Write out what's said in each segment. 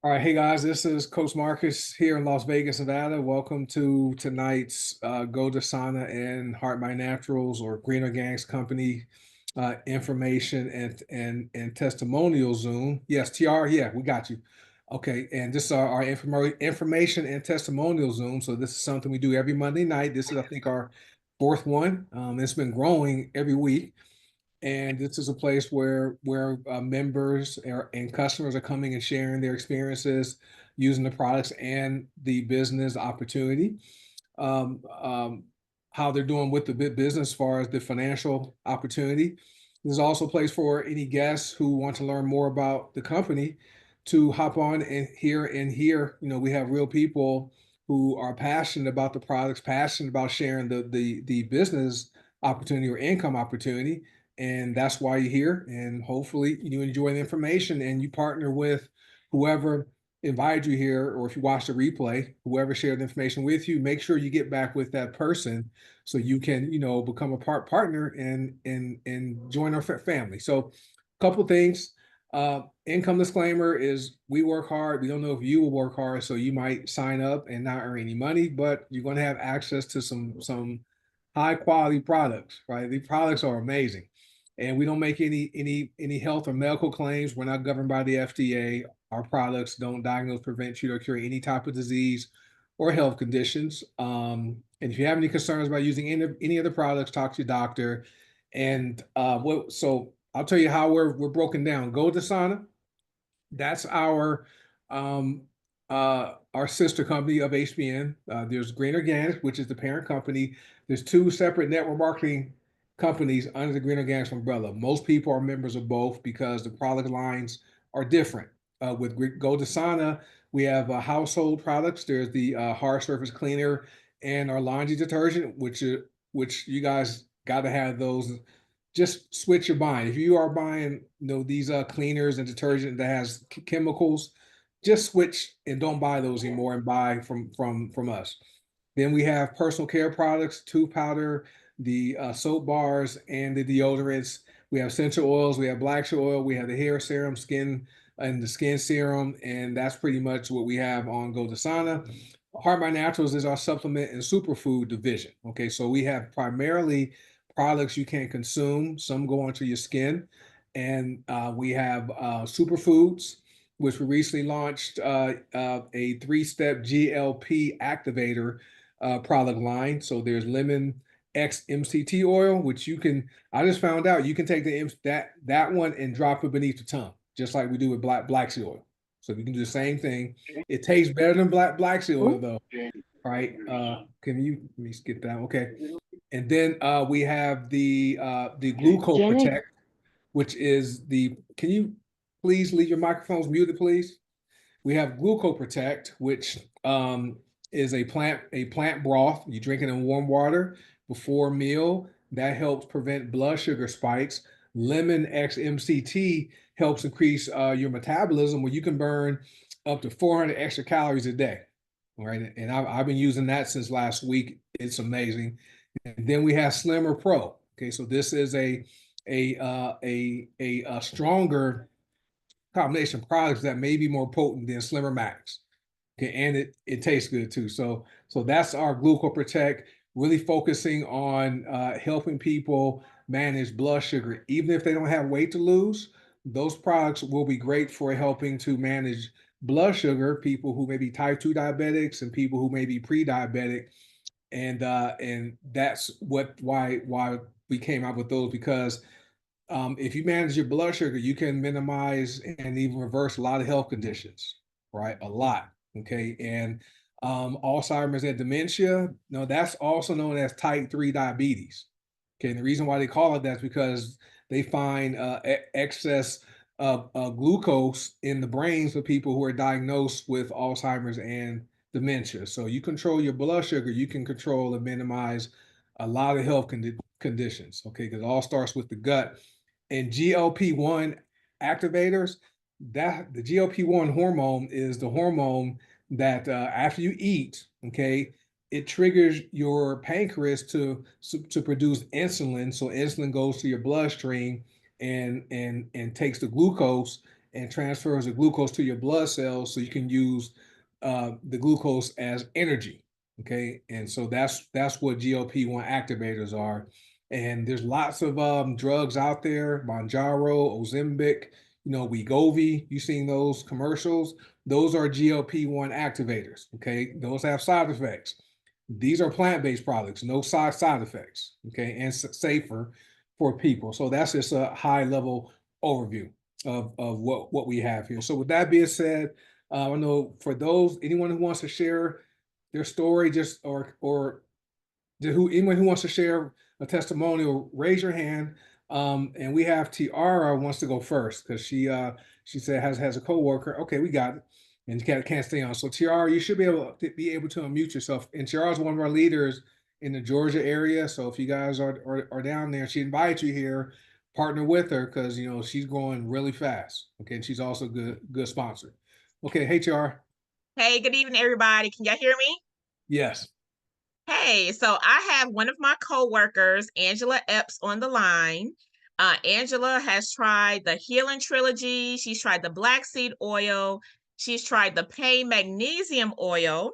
All right, hey guys, this is Coach Marcus here in Las Vegas, Nevada. Welcome to tonight's goDesana and Heart by Naturals or Green Organics Company information and testimonial Zoom. Yes, TR, yeah, we got you. Okay, and this is our information and testimonial Zoom. So this is something we do every Monday night. This is, I think, our fourth one. It's been growing every week. And this is a place where members and customers are coming and sharing their experiences using the products and the business opportunity, um, um, how they're doing with the business as far as the financial opportunity. There's also a place for any guests who want to learn more about the company to hop on and hear. You know, we have real people who are passionate about the products, passionate about sharing the business opportunity or income opportunity, and that's why you're here. And hopefully you enjoy the information and you partner with whoever invited you here, or if you watch the replay, whoever shared the information with you, make sure you get back with that person so you can, become a partner and join our family. So a couple of things. Income disclaimer is we work hard. We don't know if you will work hard, so you might sign up and not earn any money, but you're going to have access to some high quality products, right? These products are amazing. And we don't make any health or medical claims. We're not governed by the FDA. Our products don't diagnose, prevent, treat, or cure any type of disease or health conditions. And if you have any concerns about using any of the products, talk to your doctor. And so I'll tell you how we're broken down. goDesana, that's our sister company of HBN. There's Green Organics, which is the parent company. There's two separate network marketing companies under the Green Organics umbrella. Most people are members of both because the product lines are different. With goDesana, we have household products. There's the hard surface cleaner and our laundry detergent, which you guys got to have those. Just switch your buying. If you are buying, these cleaners and detergent that has chemicals, just switch and don't buy those anymore and buy from us. Then we have personal care products, tooth powder, the soap bars, and the deodorants. We have essential oils. We have black soy oil. We have the hair serum, skin, and the skin serum, and that's pretty much what we have on goDesana. Heart by Naturals is our supplement and superfood division. Okay, so we have primarily products you can consume. Some go onto your skin, and we have superfoods, which we recently launched a three-step GLP activator product line. So there's lemon X MCT oil, which you can. I just found out you can take that one and drop it beneath the tongue, just like we do with black seed oil. So we can do the same thing. It tastes better than black seed oil, though. Right? Can you let me get that? Okay. And then we have the Glucose Jenny, Protect, which is the. Can you please leave your microphones muted, please? We have Glucose Protect, which is a plant broth. You drink it in warm water before a meal. That helps prevent blood sugar spikes. Lemon XMCT helps increase your metabolism, where you can burn up to 400 extra calories a day. All right, and I've been using that since last week. It's amazing. And then we have Slimmer Pro. Okay, so this is a stronger combination of products that may be more potent than Slimmer Max. Okay, and it tastes good too. So that's our Glucose Protect, really focusing on helping people manage blood sugar, even if they don't have weight to lose. Those products will be great for helping to manage blood sugar. People who may be type 2 diabetics and people who may be pre-diabetic, and that's why we came out with those, because if you manage your blood sugar, you can minimize and even reverse a lot of health conditions, right? A lot. Okay. And Alzheimer's and dementia, no, that's also known as type 3 diabetes. Okay. And the reason why they call it that is because they find excess glucose in the brains of people who are diagnosed with Alzheimer's and dementia. So you control your blood sugar, you can control and minimize a lot of health conditions. Okay. Because it all starts with the gut. And GLP-1 activators, that the GLP-1 hormone is the hormone that after you eat, okay, it triggers your pancreas to produce insulin. So insulin goes to your bloodstream and takes the glucose and transfers the glucose to your blood cells so you can use the glucose as energy. Okay, and so that's what GLP-1 activators are. And there's lots of drugs out there, Mounjaro, Ozempic, Wegovy. You've seen those commercials. Those are GLP-1 activators. Okay, those have side effects. These are plant-based products, no side effects. Okay, and safer for people. So that's just a high-level overview of what we have here. So with that being said, I know for anyone who wants to share their story, just or anyone who wants to share a testimonial, raise your hand. And we have Tiara wants to go first because she said has a coworker. Okay, we got it, and you can't stay on. So Tiara, you should be able to unmute yourself. And Tiara is one of our leaders in the Georgia area. So if you guys are down there, she invited you here. Partner with her because she's growing really fast. Okay, and she's also good sponsor. Okay, hey Tiara. Hey, good evening, everybody. Can y'all hear me? Yes. Hey, so I have one of my coworkers, Angela Epps, on the line. Angela has tried the Healing Trilogy. She's tried the Black Seed Oil. She's tried the Pain Magnesium Oil.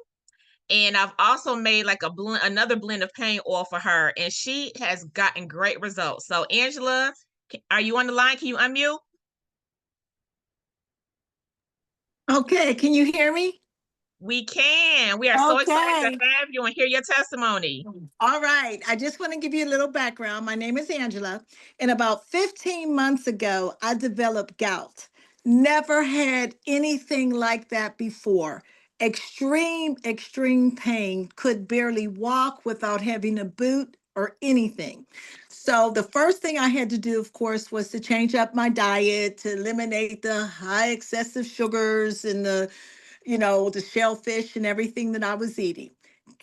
And I've also made like another blend of pain oil for her, and she has gotten great results. So, Angela, are you on the line? Can you unmute? Okay, can you hear me? We can. We are so excited to have you and hear your testimony. All right. I just want to give you a little background. My name is Angela, and about 15 months ago, I developed gout. Never had anything like that before. Extreme pain. Could barely walk without having a boot or anything. So the first thing I had to do, of course, was to change up my diet to eliminate the high excessive sugars and the shellfish and everything that I was eating.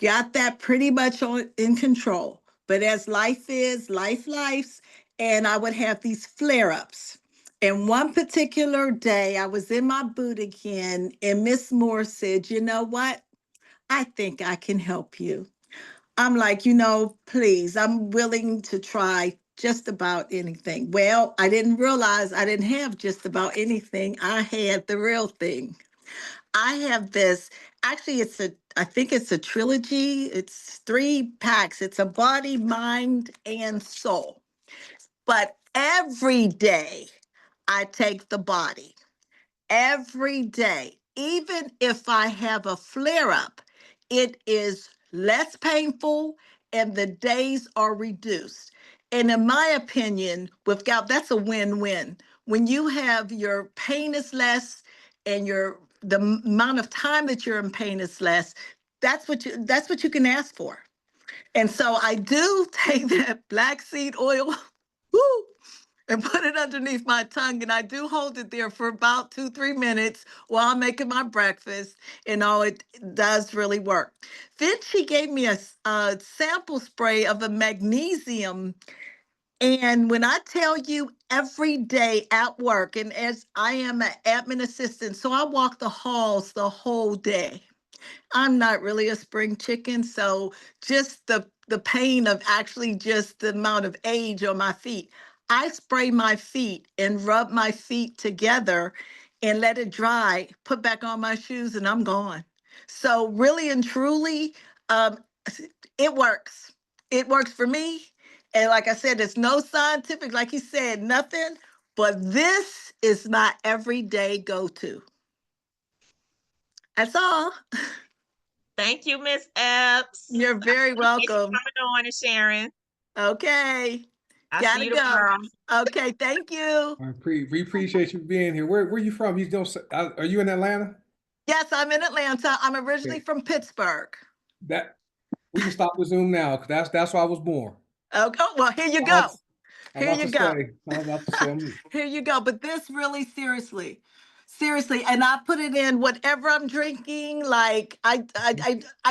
Got that pretty much in control. But as life is, life, and I would have these flare ups. And one particular day, I was in my boot again, and Miss Moore said, "You know what? I think I can help you." I'm like, please, I'm willing to try just about anything. Well, I didn't realize I didn't have just about anything. I had the real thing. I have this, actually, I think it's a trilogy. It's 3 packs. It's a body, mind, and soul. But every day I take the body every day. Even if I have a flare up, it is less painful and the days are reduced. And in my opinion, with gout, that's a win-win. When you have your pain is less and the amount of time that you're in pain is less, that's what you can ask for. And so I do take that black seed oil. Woo, and put it underneath my tongue. And I do hold it there for about 2, 3 minutes while I'm making my breakfast. And it does really work. Then she gave me a sample spray of a magnesium. And when I tell you every day at work, and as I am an admin assistant, so I walk the halls the whole day. I'm not really a spring chicken, so just the pain of actually just the amount of age on my feet. I spray my feet and rub my feet together and let it dry, put back on my shoes, and I'm gone. So really and truly, um, it works. It works for me. And like I said, it's no scientific, like you said, nothing, but this is my everyday go-to. That's all. Thank you, Miss Epps. You're very welcome. Coming on and sharing. Okay. I Gotta see you go. tomorrow. Okay, thank you. We appreciate you being here. Where are you from? Are you in Atlanta? Yes, I'm in Atlanta. I'm originally Okay. from Pittsburgh. That we can stop the Zoom now because that's where I was born. Okay, well, here you I'm go. I'm Here you go. I'm about to say. Here you go. But this really, seriously, and I put it in whatever I'm drinking. Like I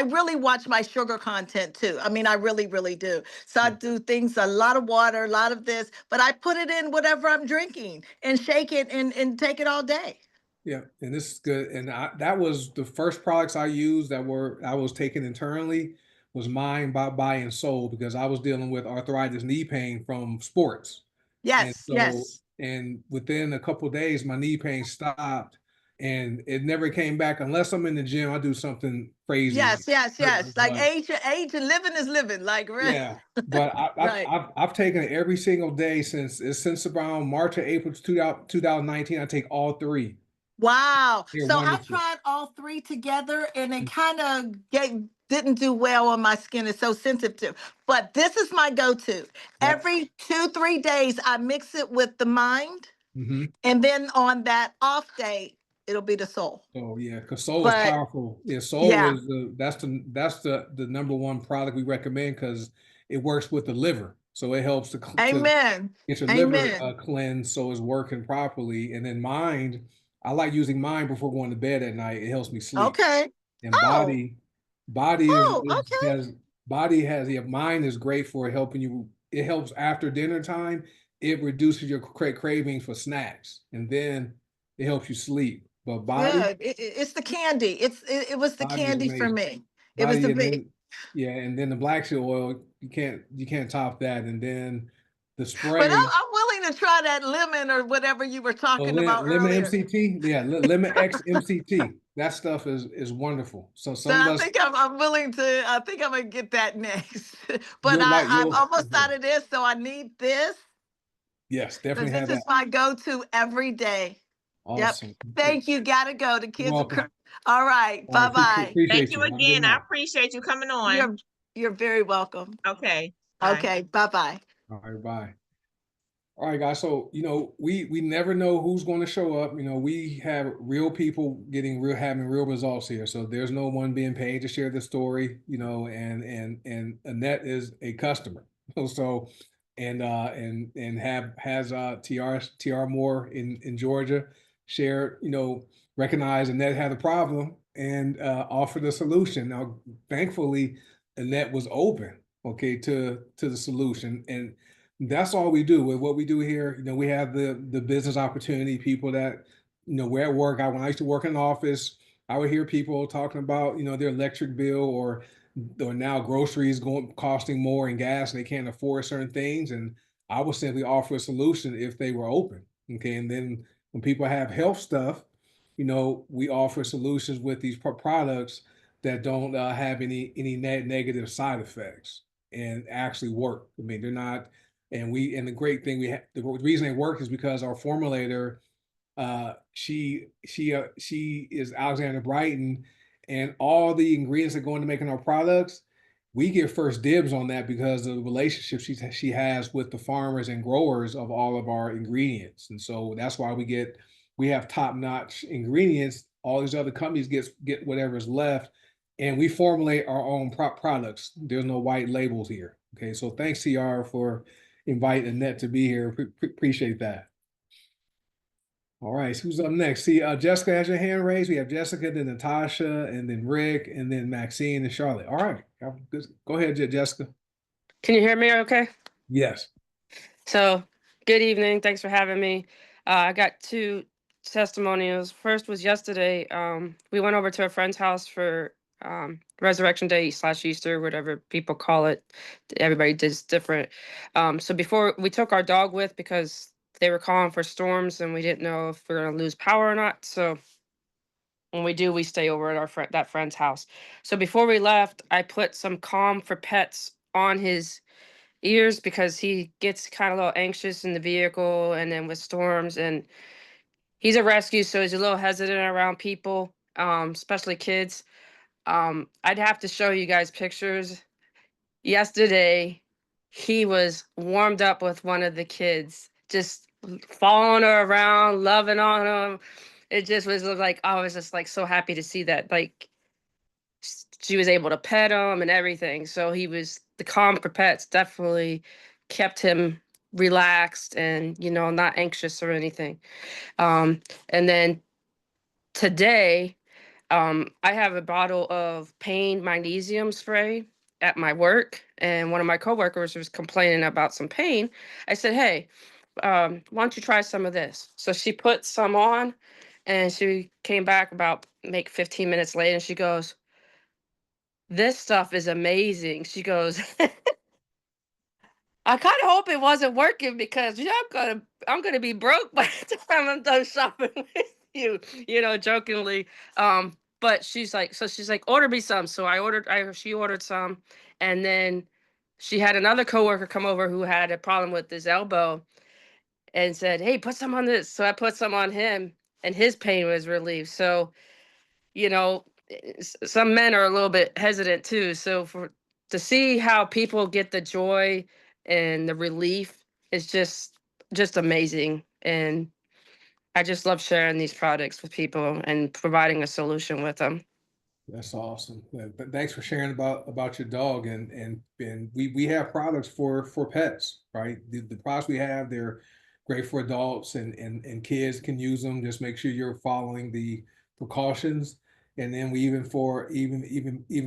really watch my sugar content too. I mean, I really do. So I do things, a lot of water, a lot of this, but I put it in whatever I'm drinking and shake it and take it all day. Yeah, and this is good. And that was the first products I used that I was taking internally was Mind, Body, and Soul because I was dealing with arthritis knee pain from sports. And Yes, so yes. and within a couple of days, my knee pain stopped, and it never came back unless I'm in the gym. I do something crazy, Yes, yes, yes. Like but age and living is living. Like right, yeah. But right. I've taken it every single day since around March or April 2019. I take all three. Wow. They're So I wonderful. tried all three together and it kind of didn't do well on my skin. It's so sensitive. But this is my go-to. Yep. Every 2, 3 days, I mix it with the mind. Hmm. And then on that off day, it'll be the soul. So yeah, because Soul is But powerful. Yeah, Soul yeah, is the number one product we recommend because it works with the liver. So it helps to amen. get your liver Amen. cleansed so it's working properly. And then mind, I like using mind before going to bed at night. It helps me sleep. Okay. And Oh, body oh, okay. has body has yeah, mind is great for helping you. It helps after dinner time. It reduces your craving for snacks, and then it helps you sleep. But Good. It's the candy. It was the body is candy for amazing. me. It was the Body, and big. then yeah, and then the black seed oil, you can't top that. And then the But spray. I'm willing to try that lemon or whatever you were Oh, talking about lemon earlier. MCT, yeah, lemon X MCT. That stuff is wonderful. So So some of I us think I'm willing to. I think I'm gonna get that next. But you'll like I've you'll almost thought of this, so I need this. yes, So definitely this have that. is my go-to every day. Yep. Awesome. Thank you. Gotta go. The You're kids are. welcome. All right. All right, Bye bye. Thank appreciate you you. Have a good again. I night. appreciate you coming on. You're you're very welcome. Okay. Bye. Okay. Bye bye. All right, bye. All right, guys. So, we never know who's going to show up. We have real people having real results here. So there's no one being paid to share the story, and Annette is a customer. So, and have has TR Moore in Georgia share, recognize Annette had a problem and offered a solution. Now, thankfully, Annette was open, okay, to the solution. And that's all we do with what we do here. We have the business opportunity, people that, we're at work. When I used to work in an office, I would hear people talking about, their electric bill or now groceries costing more and gas and they can't afford certain things. And I would simply offer a solution if they were open. Okay. And then when people have health stuff, we offer solutions with these products that don't have any negative side effects and actually work. I mean, they're not, and the great thing the reason they work is because our formulator, she is Alexander Brighton, and all the ingredients that go into making our products, we get first dibs on that because of the relationship she has with the farmers and growers of all of our ingredients. And so that's why we have top-notch ingredients. All these other companies get whatever's left, and we formulate our own products. There's no white labels here. Okay, so thanks TR for inviting Annette to be here. Appreciate that. All right, so who's up next? See, Jessica has your hand raised. We have Jessica, then Natasha, and then Rick, and then Maxine and Charlotte. All right, go ahead, Jessica. Can you hear me okay? Yes. So, good evening. Thanks for having me. I got two testimonials. First was yesterday. We went over to a friend's house for Resurrection Day / Easter, whatever people call it. Everybody does different. So before we took our dog with because they were calling for storms and we didn't know if we are going to lose power or not. So when we do, we stay over at that friend's house. So before we left, I put some Calm for Pets on his ears because he gets kind of a little anxious in the vehicle and then with storms, and he's a rescue, so he's a little hesitant around people, especially kids. I'd have to show you guys pictures. Yesterday he was warmed up with one of the kids, just following her around, loving on him. It just was like I was just like so happy to see that, like she was able to pet him and everything. So he was the Calm for Pets definitely kept him relaxed and not anxious or anything. And then today, I have a bottle of pain magnesium spray at my work, and one of my coworkers was complaining about some pain. I said, "Hey, why don't you try some of this?" So she put some on, and she came back about make 15 minutes later, and she goes, "This stuff is amazing." She goes, I kind of hope it wasn't working because I'm gonna be broke by the time I'm done shopping with you. Jokingly. But she's like, order me some. So she ordered some, and then she had another coworker come over who had a problem with his elbow and said, "Hey, put some on this." So I put some on him, and his pain was relieved. So some men are a little bit hesitant too. So for to see how people get the joy and the relief is just amazing. And I just love sharing these products with people and providing a solution with them. That's awesome. Thanks for sharing about your dog, and we have products for pets, right? The products we have, they're great for adults, and kids can use them. Just make sure you're following the precautions, and then we even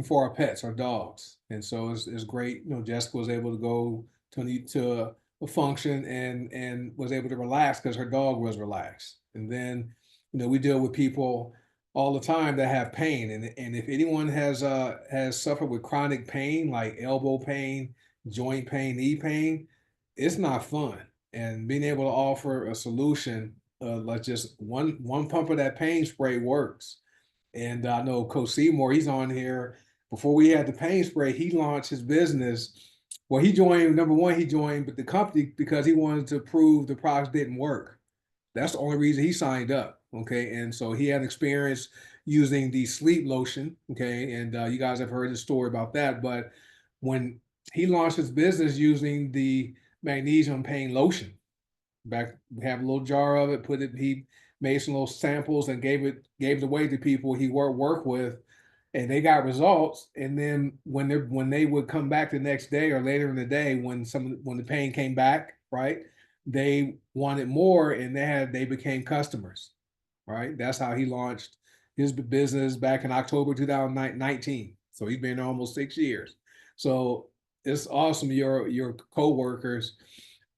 for our pets, our dogs. And so it's great. Jessica was able to go to a function and was able to relax because her dog was relaxed. And then we deal with people all the time that have pain. And if anyone has suffered with chronic pain like elbow pain, joint pain, knee pain, it's not fun. And being able to offer a solution, like just one pump of that pain spray works. And I know Coach Seymour, he's on here. Before we had the pain spray, he launched his business. Well, he joined, number one, he joined the company because he wanted to prove the products didn't work. That's the only reason he signed up. Okay. And so he had experience using the sleep lotion. Okay. And you guys have heard the story about that. But when he launched his business using the magnesium pain lotion, back, we have a little jar of it, he made some little samples and gave it away to people he work with, and they got results. And then when they would come back the next day or later in the day, when the pain came back, right, they wanted more, and they became customers, right? That's how he launched his business back in October 2019. So he's been there almost 6 years. So it's awesome your coworkers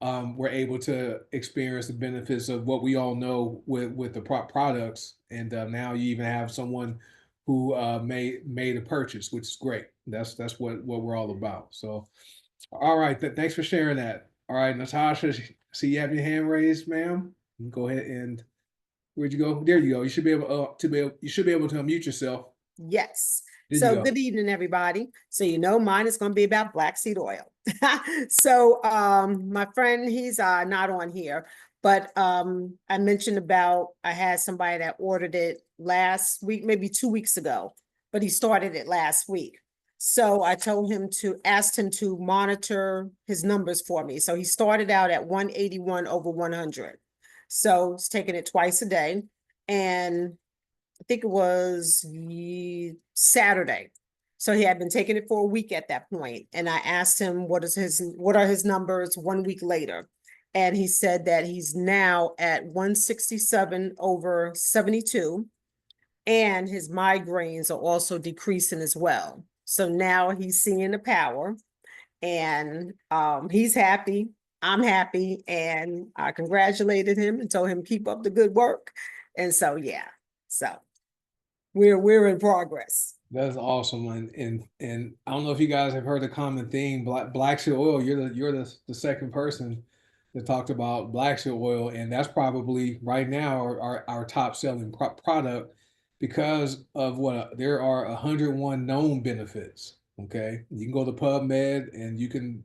were able to experience the benefits of what we all know with the products, and now you even have someone who made a purchase, which is great. That's what we're all about. So, all right, thanks for sharing that. All right, Natasha, see you have your hand raised, ma'am. You can go ahead and where'd you go? There you go. You should be able to unmute yourself. Yes. There you So go. good evening, everybody. So mine is going to be about black seed oil. So my friend, he's not on here, but I mentioned about I had somebody that ordered it last week, maybe 2 weeks ago, but he started it last week. So I asked him to monitor his numbers for me. So he started out at 181 over 100. So he's taking it twice a day. And I think it was Saturday. So he had been taking it for a week at that point. And I asked him what are his numbers 1 week later. And he said that he's now at 167 over 72. And his migraines are also decreasing as well. So now he's seeing the power, and he's happy. I'm happy, and I congratulated him and told him keep up the good work. And so, yeah, so we're in progress. That's awesome, and I don't know if you guys have heard the common theme, black seed oil. You're the second person that talked about black seed oil, and that's probably right now our top selling product because of what there are 101 known benefits. Okay, you can go to PubMed and you can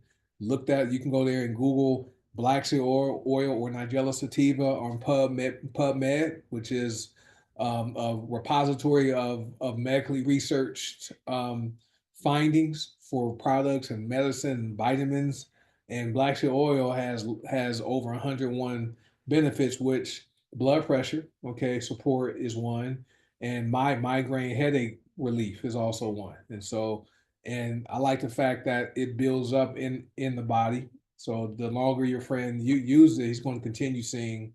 go there and Google black seed oil or Nigella sativa on PubMed, which is a repository of medically researched findings for products and medicine and vitamins. And black seed oil has over 101 benefits, which blood pressure, okay, support is one, and my migraine headache relief is also one. And so, and I like the fact that it builds up in the body. So the longer your friend uses it, he's going to continue seeing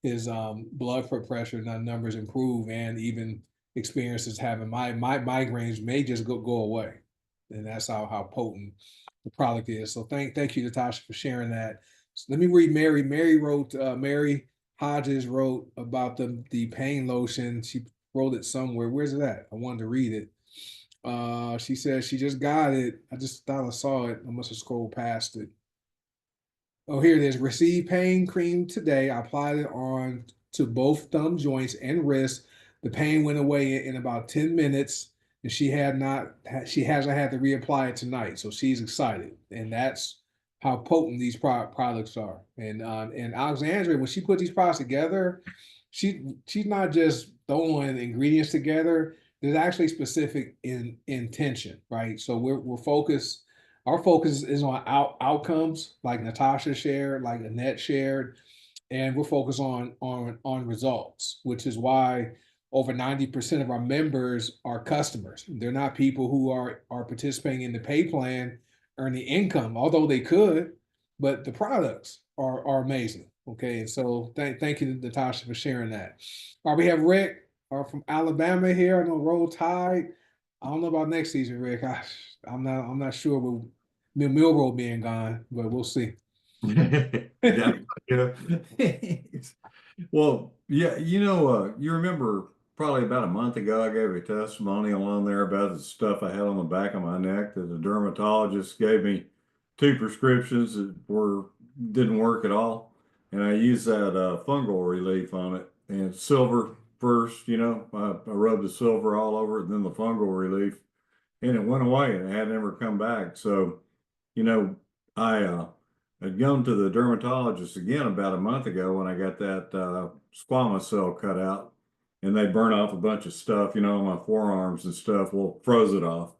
his blood pressure numbers improve, and even experiences having my migraines may just go away. And that's how potent the product is. So thank you, Natasha, for sharing that. So let me read Mary. Mary Hodges wrote about the pain lotion. She wrote it somewhere. Where's it at? I wanted to read it. She said she just got it. I just thought I saw it. I must have scrolled past it. Oh, here it is. Receive pain cream today. I applied it on to both thumb joints and wrists. The pain went away in about 10 minutes, and she hasn't had to reapply it tonight. So she's excited. And that's how potent these products are. And Alexandria, when she put these products together, she's not just throwing ingredients together. There's actually specific intention, right? So we're focused, our focus is on outcomes, like Natasha shared, like Annette shared, and we're focused on results, which is why over 90% of our members are customers. They're not people who are participating in the pay plan, earning income, although they could, but the products are amazing. Okay, and so thank you, Natasha, for sharing that. All right, we have Rick from Alabama here. I know Roll Tide. I don't know about next season, Rick. I'm not sure with Milrow being gone, but we'll see. Yeah, yeah. Well, yeah, you remember probably about a month ago, I gave a testimonial on there about the stuff I had on the back of my neck that the dermatologist gave me two prescriptions that didn't work at all. And I used that fungal relief on it and silver first, I rubbed the silver all over it, and then the fungal relief, and it went away and it had never come back. So, you know, I had gone to the dermatologist again about a month ago when I got that squamous cell cut out, and they burn off a bunch of stuff, on my forearms and stuff. Well, froze it off.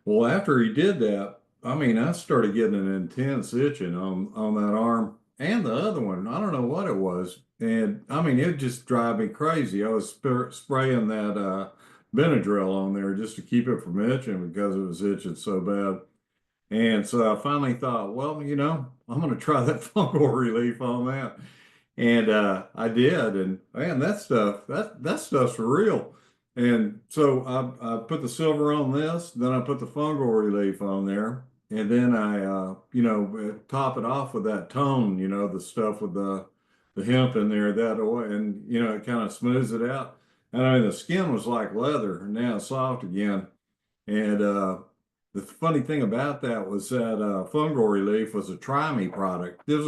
Well, after he did that, I mean, I started getting an intense itching on that arm and the other one. I don't know what it was. And I mean, it just drive me crazy. I was spraying that Benadryl on there just to keep it from itching because it was itching so bad. And so I finally thought, well, I'm going to try that fungal relief on that. And I did. And man, that stuff's for real. And so I put the silver on this, then I put the fungal relief on there. And then I, top it off with that tone, the stuff with the hemp in there, that oil, and, it kind of smooths it out. And I mean, the skin was like leather, and now it's soft again. And the funny thing about that was that fungal relief was a Try Me product. This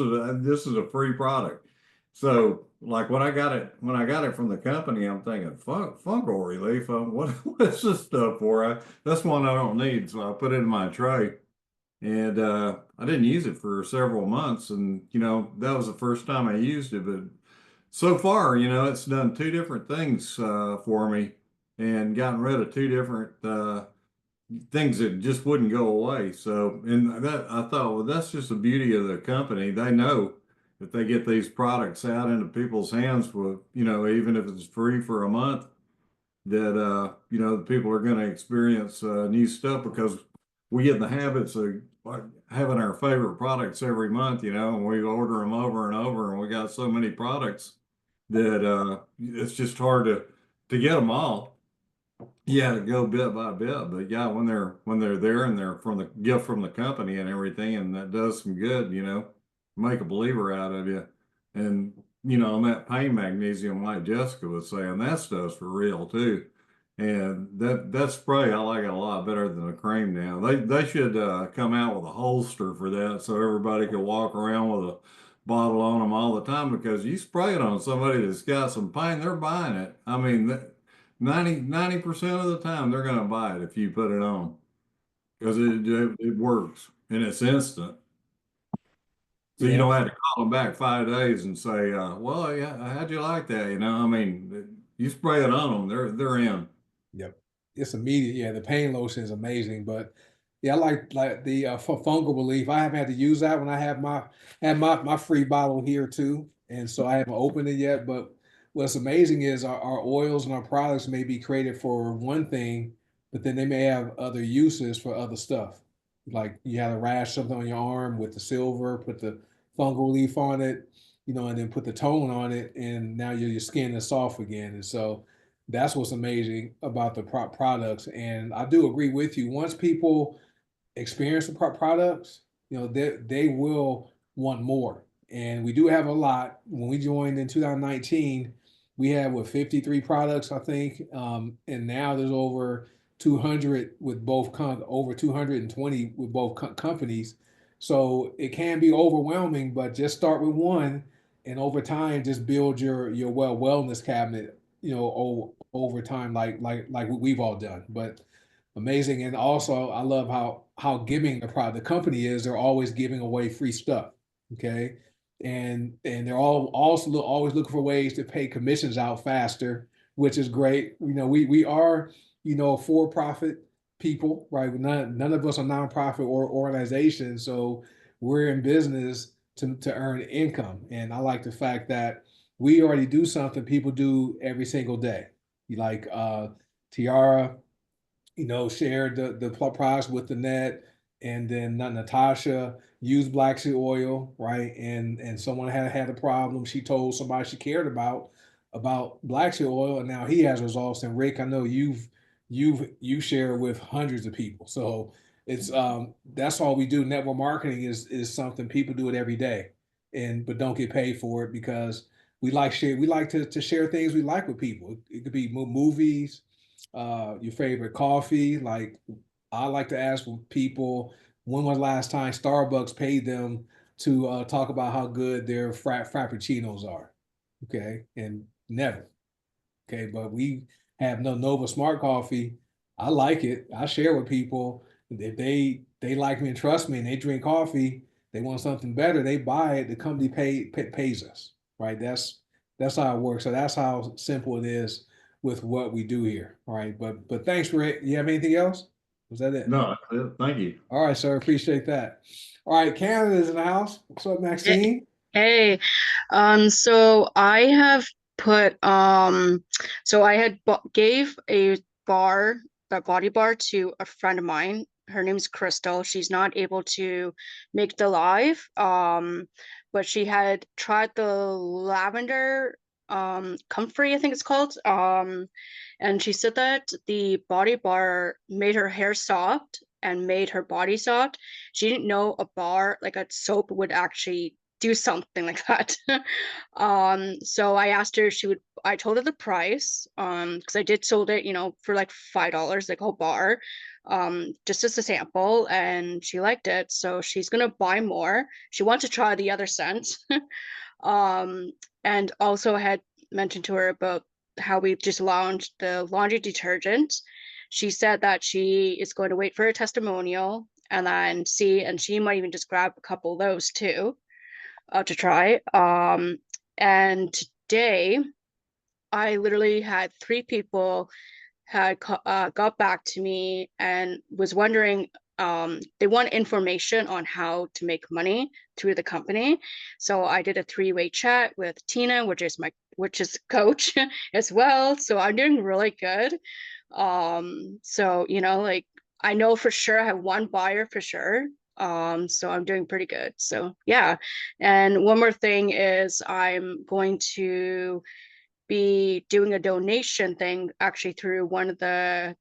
is a free product. So like when I got it from the company, I'm thinking fungal relief. What's this stuff for? That's one I don't need. So I put it in my tray, and I didn't use it for several months. And that was the first time I used it. But so far, it's done two different things for me, and gotten rid of two different things that just wouldn't go away. So, and that I thought, well, that's just the beauty of the company. They know if they get these products out into people's hands with, even if it's free for a month, that, the people are going to experience new stuff because we get in the habits of like, having our favorite products every month, and we order them over and over, and we got so many products that it's just hard to get them all. Yeah, to go bit by bit, but yeah, when they're there and they're from the gift from the company and everything, and that does some good, make a believer out of you. And on that pain magnesium, like Jessica was saying, that stuff's for real too. And that spray, I like it a lot better than the cream now. They should come out with a holster for that so everybody can walk around with a bottle on them all the time, because you spray it on somebody that's got some pain, they're buying it. I mean, 90% of the time they're going to buy it if you put it on, because it works and it's instant. So you Yeah. don't have to call them back 5 days and say, well, yeah, how'd you like that? I mean, you spray it on them, they're in. Yep. It's immediate. Yeah, the pain lotion is amazing, but yeah, I like the fungal relief. I haven't had to use that when I have my free bottle here too, and so I haven't opened it yet. But what's amazing is our oils and our products may be created for one thing, but then they may have other uses for other stuff. Like you had a rash something on your arm with the silver, put the fungal relief on it, and then put the tone on it, and now your skin is soft again, and so that's what's amazing about the products. And I do agree with you. Once people experience the products, they will want more. And we do have a lot. When we joined in 2019, we had 53 products, I think, and now there's over 200 with both over 220 with both companies. So it can be overwhelming, but just start with one, and over time, just build your wellness cabinet. Over time, like what we've all done. But amazing, and also I love how giving the company is. They're always giving away free stuff. Okay, and they're always looking for ways to pay commissions out faster, which is great. We are for profit people, right? None of us are nonprofit or organizations, so we're in business to earn income. And I like the fact that we already do something people do every single day. Like Tiara, shared the products with the net, and then Natasha used black seed oil, right? And someone had a problem. She told somebody she cared about black seed oil, and now he has results. And Rick, I know you share with hundreds of people. So it's that's all we do. Network marketing is something people do it every day, and but don't get paid for it because we like to share things we like with people. It could be movies, your favorite coffee. Like I like to ask people, when was the last time Starbucks paid them to talk about how good their frappuccinos are? Okay, and never. Okay, but we have no Nova Smart Coffee. I like it. I share with people. If they like me and trust me, and they drink coffee, they want something better. They buy it. The company pays us, right? That's how it works. So that's how simple it is with what we do here. All right, but thanks, Rick. You have anything else? Was that it? No, thank you. All right, sir. Appreciate that. All right, Canada's in the house. What's up, Hey, Maxine? hey, so I have put so I had gave a body bar to a friend of mine. Her name's Crystal. She's not able to make the live, but she had tried the lavender comfrey, I think it's called. And she said that the body bar made her hair soft and made her body soft. She didn't know a bar like a soap would actually do something like that. So I asked her if I told her the price, because I did sold it, for like $5, like a whole bar, just as a sample, and she liked it. So she's gonna buy more. She wants to try the other scent. Um, and also I had mentioned to her about how we just launched the laundry detergent. She said that she is going to wait for a testimonial and then see, and she might even just grab a couple of those too, to try. And today I literally had 3 people got back to me and was wondering, they want information on how to make money through the company. So I did a 3-way chat with Tina, which is coach as well. So I'm doing really good. So like I know for sure I have one buyer for sure. So I'm doing pretty good. So yeah. And one more thing is I'm going to be doing a donation thing actually through one of the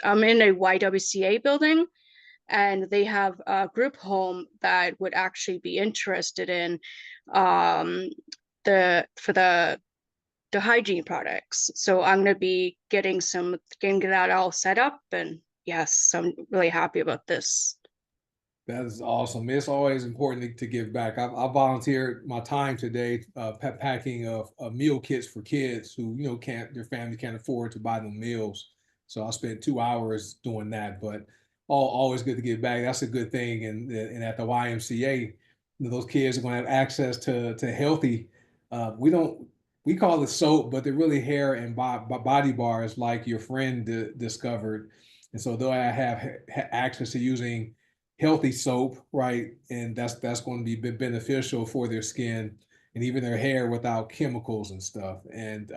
I'm in a YWCA building, and they have a group home that would actually be interested in um the hygiene products. So I'm going to be getting that all set up, and yes, I'm really happy about this. That is awesome. It's always important to give back. I volunteered my time today, packing meal kits for kids who can't their family can't afford to buy them meals. So I spent 2 hours doing that. But always good to give back. That's a good thing. And at the YMCA, those kids are going to have access to healthy. We don't we call it soap, but they're really hair and body bars like your friend discovered. And so they'll have access to using healthy soap, right? And that's going to be beneficial for their skin and even their hair without chemicals and stuff. And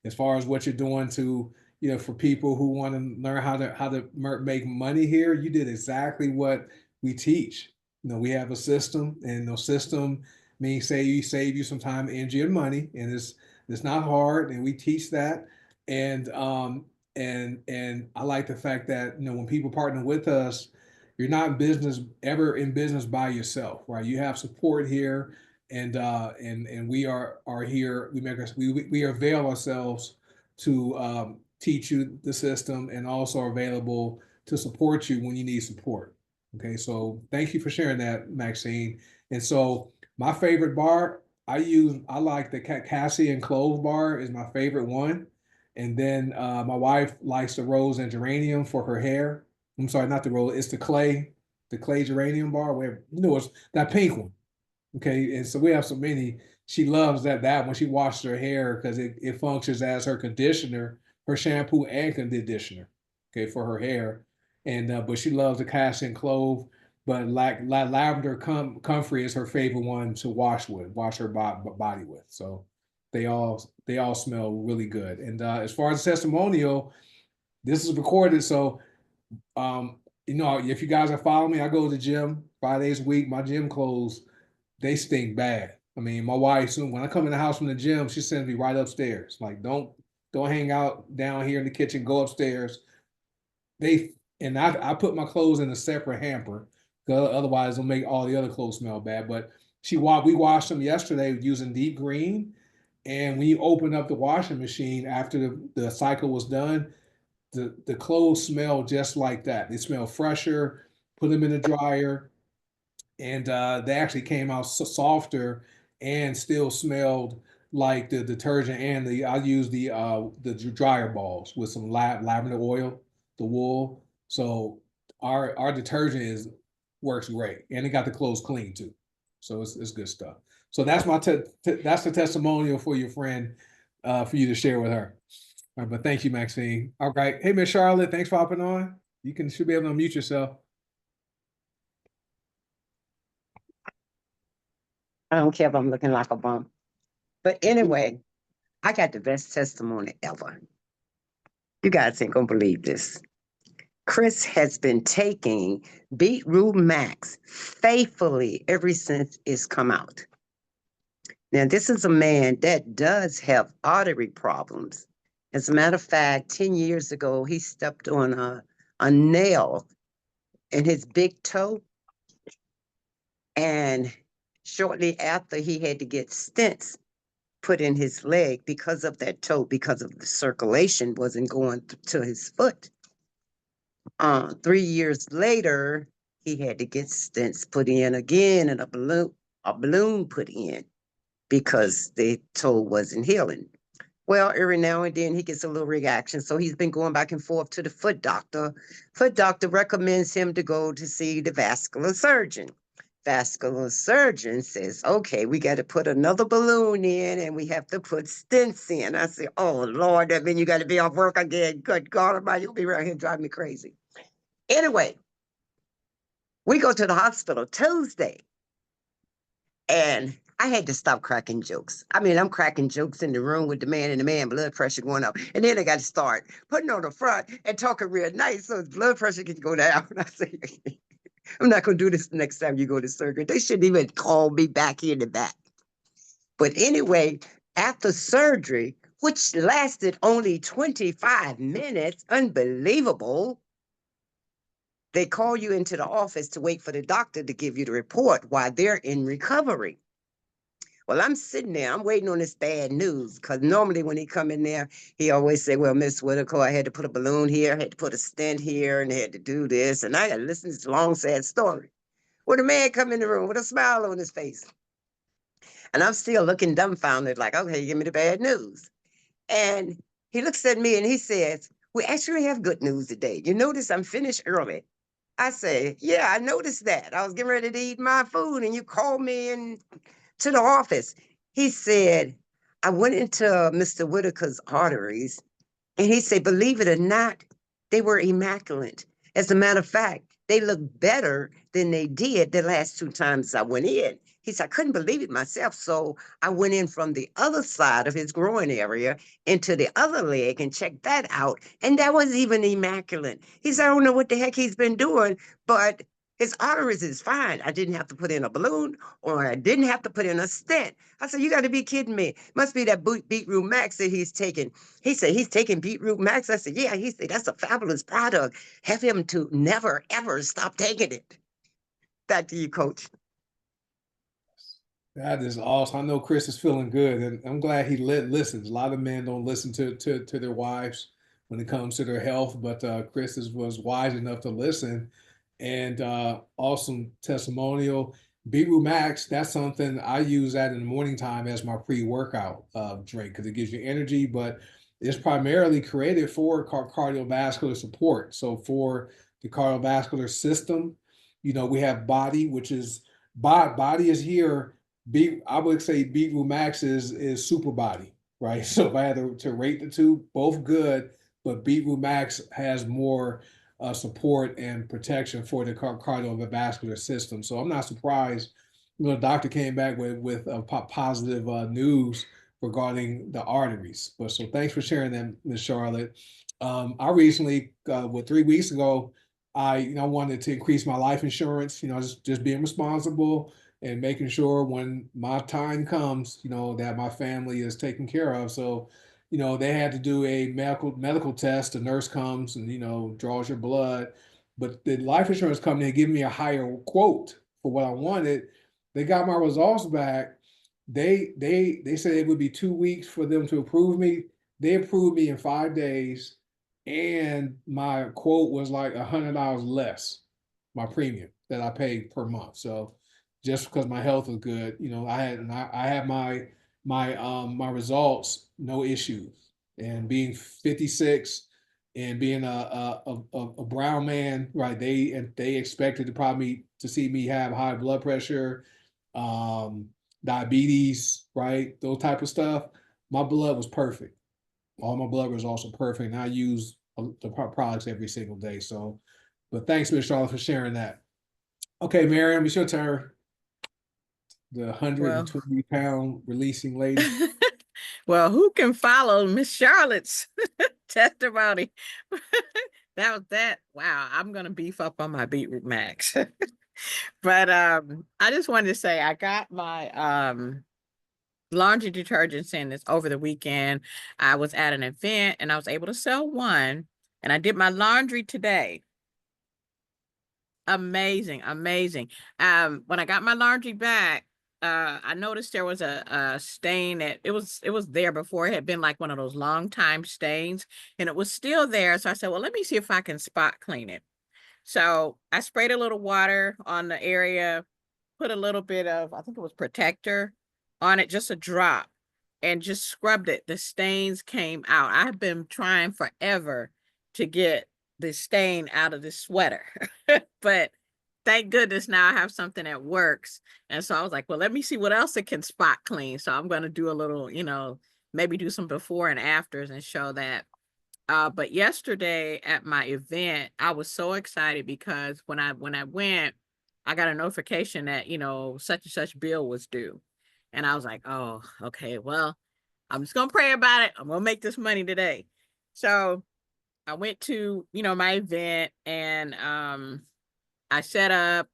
as far as what you're doing to, for people who want to learn how to make money here, you did exactly what we teach. We have a system, and the system means save you some time, energy, and money, and it's not hard, and we teach that. And and I like the fact that when people partner with us, you're not ever in business by yourself, right? You have support here, and we are here. We avail ourselves to teach you the system, and also are available to support you when you need support. Okay, so thank you for sharing that, Maxine. And so my favorite bar, I like the cassia and clove bar is my favorite one. And then my wife likes the rose and geranium for her hair. I'm sorry, not the rose, it's the clay geranium bar where it's that pink one. Okay, and so we have so many. She loves that when she washes her hair because it functions as her conditioner, her shampoo and conditioner. Okay, for her hair, and but she loves the cassia and clove. But like lavender comfrey is her favorite one to wash her body with. So they all smell really good. And as far as the testimonial, this is recorded, so if you guys are following me, I go to the gym 5 days a week. My gym clothes, they stink bad. I mean, my wife, soon when I come in the house from the gym, she sends me right upstairs. Like, don't hang out down here in the kitchen. Go upstairs. They and I put my clothes in a separate hamper because otherwise it'll make all the other clothes smell bad. But we washed them yesterday using deep green, and when you open up the washing machine after the cycle was done, the clothes smell just like that. They smell fresher. Put them in the dryer, and they actually came out softer and still smelled like the detergent. And I used the dryer balls with some lavender oil, the wool. So our detergent works great, and it got the clothes clean too. So it's good stuff. So that's that's the testimonial for your friend, for you to share with her. All right, but thank you, Maxine. All right, hey Miss Charlotte, thanks for hopping on. Should be able to unmute yourself. I don't care if I'm looking like a bum. But anyway, I got the best testimony ever. You guys ain't gonna believe this. Chris has been taking Beetroot Max faithfully ever since it's come out. Now, this is a man that does have artery problems. As a matter of fact, 10 years ago, he stepped on a nail in his big toe. And shortly after, he had to get stents put in his leg because of that toe, because of the circulation wasn't going to his foot. 3 years later, he had to get stents put in again and a balloon put in because the toe wasn't healing. Well, every now and then he gets a little reaction. So he's been going back and forth to the foot doctor. Foot doctor recommends him to go to see the vascular surgeon. Vascular surgeon says, okay, we got to put another balloon in and we have to put stents in. I say, oh, Lord, that means you got to be off work again. Good God Almighty, you'll be around here driving me crazy. Anyway, we go to the hospital Tuesday, and I had to stop cracking jokes. I mean, I'm cracking jokes in the room with the man and the man blood pressure going up. And then I got to start putting on the front and talking real nice so his blood pressure can go down. I say, I'm not going to do this the next time you go to surgery. They shouldn't even call me back here in the back. But anyway, after surgery, which lasted only 25 minutes, unbelievable, they call you into the office to wait for the doctor to give you the report while they're in recovery. Well, I'm sitting there, I'm waiting on this bad news, because normally when he come in there, he always say, well, Miss Whitaker, I had to put a balloon here, I had to put a stent here, and I had to do this, and I got to listen to this long, sad story. Well, the man come in the room with a smile on his face. And I'm still looking dumbfounded, like, okay, give me the bad news. And he looks at me and he says, we actually have good news today. You notice I'm finished early. I say, yeah, I noticed that. I was getting ready to eat my food and you called me in to the office. He said, I went into Mr. Whitaker's arteries and he said, believe it or not, they were immaculate. As a matter of fact, they look better than they did the last 2 times I went in. He said, I couldn't believe it myself. So I went in from the other side of his groin area into the other leg and checked that out. And that was even immaculate. He said, I don't know what the heck he's been doing, but his arteries is fine. I didn't have to put in a balloon or I didn't have to put in a stent. I said, you got to be kidding me. Must be that Beetroot Max that he's taking. He said, he's taking Beetroot Max. I said, yeah. He said, that's a fabulous product. Have him to never, ever stop taking it. Back to you, Coach. That is awesome. I know Chris is feeling good, and I'm glad he listens. A lot of men don't listen to their wives when it comes to their health, but Chris was wise enough to listen, and awesome testimonial. Beetroot Max, that's something I use that in the morning time as my pre-workout drink because it gives you energy, but it's primarily created for cardiovascular support. So for the cardiovascular system, we have body, which is body is here. I would say Beetroot Max is super body, right? So if I had to rate the two, both good, but Beetroot Max has more support and protection for the cardiovascular system. So I'm not surprised. The doctor came back with positive news regarding the arteries. But so thanks for sharing that, Ms. Charlotte. I recently, 3 weeks ago, I wanted to increase my life insurance. Just being responsible and making sure when my time comes, that my family is taken care of. So they had to do a medical test. The nurse comes and, draws your blood. But the life insurance company had given me a higher quote for what I wanted. They got my results back. They said it would be 2 weeks for them to approve me. They approved me in 5 days, and my quote was like $100 less, my premium that I paid per month. So just because my health was good, I had my results, no issues. And being 56 and being a brown man, right? They expected to probably to see me have high blood pressure, diabetes, right? Those type of stuff. My blood was perfect. All my blood was also perfect. And I use the products every single day. So, but thanks, Ms. Charlotte, for sharing that. Okay, Miriam, it's your turn. The Well, 120-pound releasing lady. well, who can follow Miss Charlotte's testimony? That was that. Wow, I'm gonna beef up on my Beetroot Max. But I just wanted to say I got my laundry detergents in this over the weekend. I was at an event and I was able to sell one, and I did my laundry today. Amazing, amazing. When I got my laundry back, I noticed there was a stain that it was there before. It had been like one of those long time stains, and it was still there. So I said, well, let me see if I can spot clean it. So I sprayed a little water on the area, put a little bit of, I think it was protector on it, just a drop, and just scrubbed it. The stains came out. I've been trying forever to get the stain out of this sweater, but thank goodness now I have something that works. And so I was like, well, let me see what else it can spot clean. So I'm going to do a little, maybe do some before and afters and show that. But yesterday at my event, I was so excited because when I went, I got a notification that, such and such bill was due. And I was like, oh, okay, well, I'm just gonna pray about it. I'm gonna make this money today. So I went to, my event, and I set up,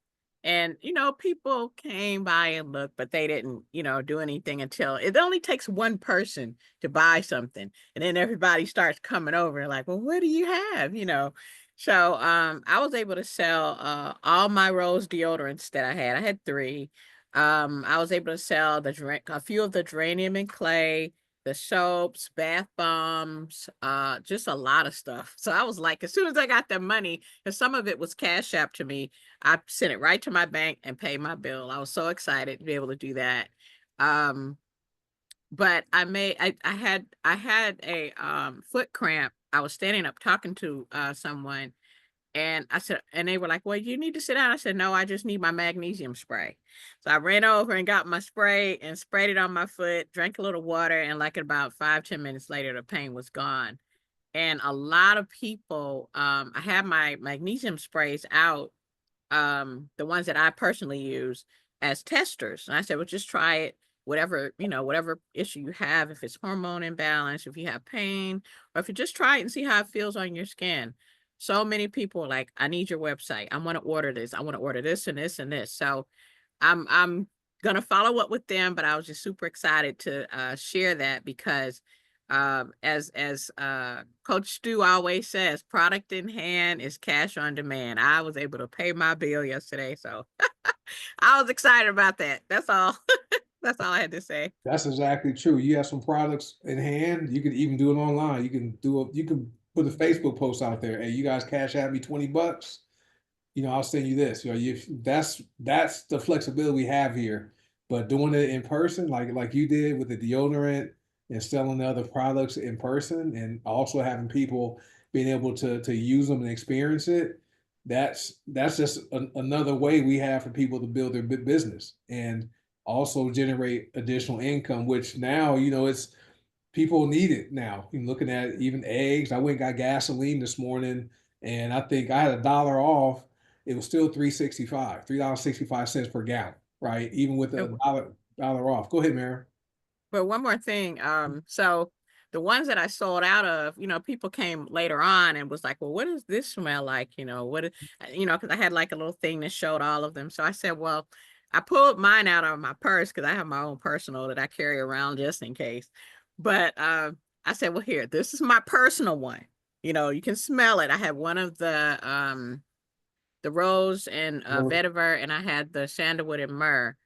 and people came by and looked, but they didn't, do anything until it only takes one person to buy something, and then everybody starts coming over like, well, what do you have? So I was able to sell all my rose deodorants that I had. I had 3. I was able to sell a few of the geranium and clay, the soaps, bath bombs, just a lot of stuff. So I was like, as soon as I got the money, because some of it was Cash App to me, I sent it right to my bank and paid my bill. I was so excited to be able to do that. But I had a foot cramp. I was standing up talking to someone, and I said, and they were like, well, you need to sit down. I said, no, I just need my magnesium spray. So I ran over and got my spray and sprayed it on my foot, drank a little water, and like about 5-10 minutes later, the pain was gone. And a lot of people, I had my magnesium sprays out, the ones that I personally use, as testers. And I said, well, just try it, whatever issue you have, if it's hormone imbalance, if you have pain, or if you just try it and see how it feels on your skin. So many people are like, I need your website. I want to order this. I want to order this and this and this. So I'm gonna follow up with them, but I was just super excited to share that because as Coach Stu always says, product in hand is cash on demand. I was able to pay my bill yesterday, so I was excited about that. That's all. That's all I had to say. That's exactly true. You have some products in hand. You can even do it online. You can put a Facebook post out there. Hey, you guys cash out me $20. I'll send you this. That's the flexibility we have here. But doing it in person, like you did with the deodorant and selling the other products in person, and also having people being able to use them and experience it, that's just another way we have for people to build their business and also generate additional income, which now, it's people need it now. You're looking at even eggs. I went and got gasoline this morning, and I think I had $1 off. It was still $3.65 per gallon, right? Even with a dollar off. Go ahead, Mary. But one more thing, so the ones that I sold out of, people came later on and was like, well, what does this smell like? Because I had like a little thing that showed all of them. So I said, well, I pulled mine out of my purse because I have my own personal that I carry around just in case. But I said, well, here, this is my personal one. You can smell it. I had one of the rose and vetiver, and I had the sandalwood and myrrh.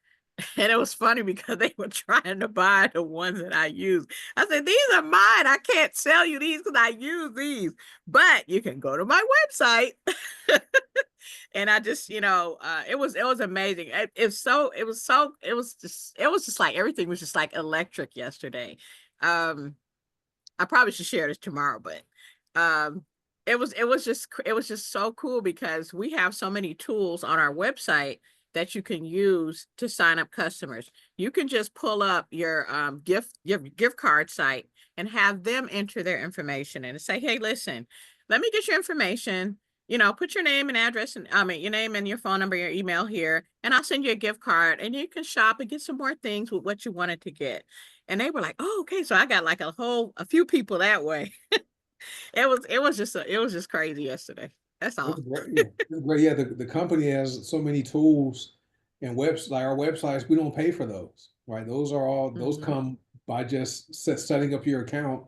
And it was funny because they were trying to buy the ones that I use. I said, these are mine. I can't sell you these because I use these, but you can go to my website. And I just, it was amazing. It was just like everything was just like electric yesterday. I probably should share this tomorrow, but it was just so cool because we have so many tools on our website that you can use to sign up customers. You can just pull up your gift card site and have them enter their information and say, hey, listen, let me get your information. Put your name and address and your name and your phone number, your email here, and I'll send you a gift card and you can shop and get some more things with what you wanted to get. And they were like, oh, okay. So I got like a few people that way. It was just crazy yesterday. That's all. It's great. Yeah, it's great. Yeah, the company has so many tools and like our websites, we don't pay for those, right? Those come by just setting up your account,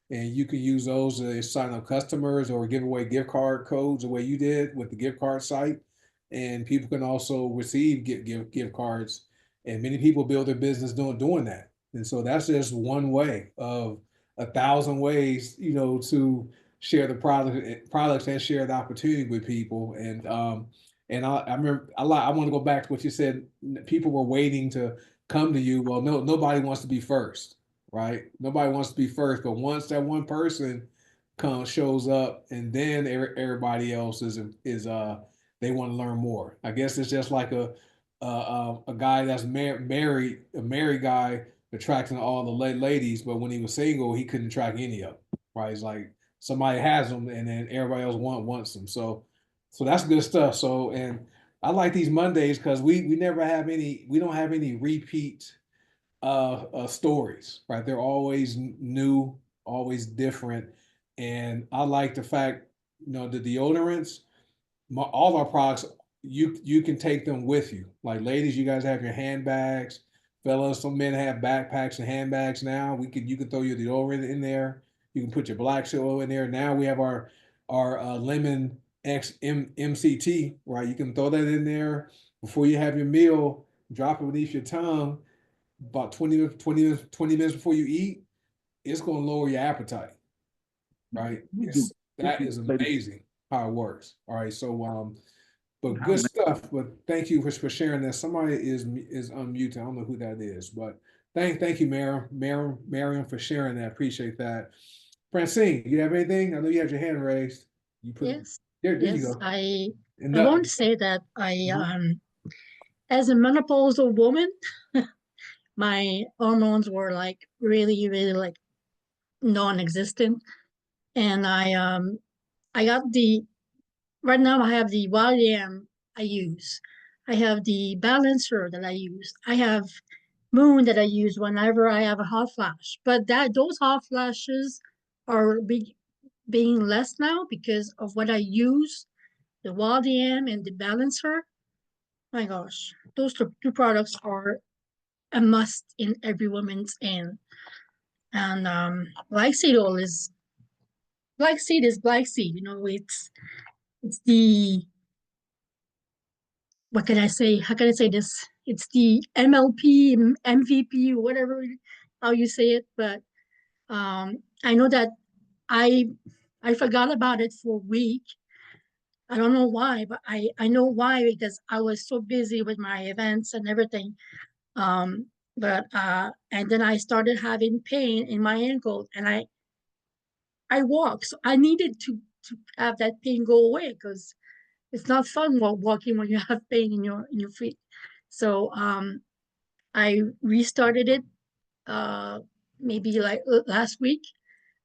and you can use those to sign up customers or give away gift card codes the way you did with the gift card site. And people can also receive gift cards, and many people build their business doing that. And so that's just one way of 1,000 ways, to share the products and share the opportunity with people. And I remember I want to go back to what you said. People were waiting to come to you. Well, no, nobody wants to be first, right? Nobody wants to be first, but once that one person shows up, and then everybody else is they want to learn more. I guess it's just like a guy that's married, a married guy attracting all the ladies, but when he was single, he couldn't attract any of them, right? It's like somebody has them, and then everybody else wants them. So that's good stuff. So, and I like these Mondays because we never have any, we don't have any repeat stories, right? They're always new, always different, and I like the fact, the deodorants, all our products, you can take them with you. Like ladies, you guys have your handbags. Fellas, some men have backpacks and handbags now. You can throw your deodorant in there. You can put your black oil in there. Now we have our lemon X MCT, right? You can throw that in there before you have your meal. Drop it beneath your tongue. About 20 minutes before you eat, it's going to lower your appetite, right? That is amazing how it works. All right, so but good stuff. But thank you for sharing that. Somebody is unmuted. I don't know who that is, but thank you, Mariam, for sharing that. Appreciate that. Francine, you have anything? I know you have your hand raised. You put Yes, there you yes. go. I And want to say that as a menopausal woman, my hormones were like really, really like non-existent. And I got right now I have the Valium I use. I have the balancer that I use. I have Moon that I use whenever I have a hot flash. But those hot flashes are being less now because of what I use, the Valium and the balancer. My gosh, those two products are a must in every woman's hand. And black seed oil is black seed is black seed. It's the what can I say? How can I say this? It's the MLP, MVP, whatever how you say it. But I know that I I forgot about it for a week, I don't know why, but I know why, because I was so busy with my events and everything. And then I started having pain in my ankle, and I walk. So I needed to have that pain go away, because it's not fun walking when you have pain in your feet. So I restarted it maybe like last week,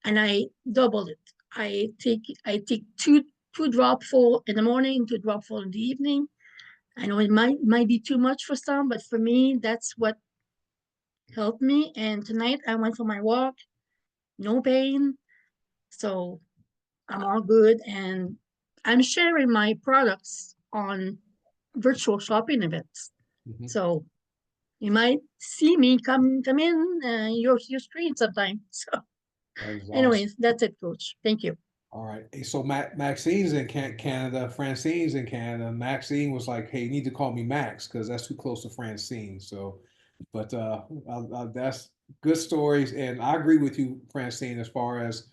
and I doubled it. I take two dropful in the morning, two dropful in the evening. I know it might be too much for some, but for me, that's what helped me. And tonight I went for my walk, no pain. So I'm all good. And I'm sharing my products on virtual shopping events. Mhm. So you might see me come in your screen sometime. So That is awesome. anyways, that's it, Coach. Thank you. All right. Hey, so Maxine's in Canada. Francine's in Canada. Maxine was like, "Hey, you need to call me Max because that's too close to Francine." So, but that's good stories, and I agree with you, Francine, as far as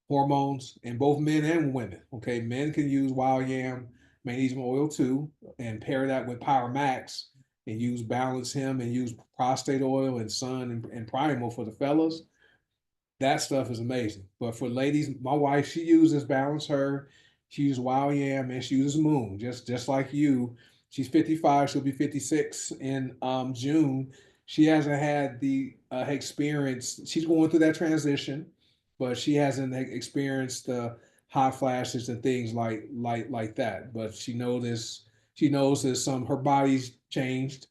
hormones in both men and women. Okay, men can use wild yam magnesium oil too, and pair that with Power Max and use Balance Him and use prostate oil and Sun and Primal for the fellas. That stuff is amazing. But for ladies, my wife, she uses Balance Her, she uses Wild Yam, and she uses Moon, just like you. She's 55. She'll be 56 in June. She hasn't had the experience. She's going through that transition, but she hasn't experienced the hot flashes and things like that. But she knows this. She knows that her body's changed,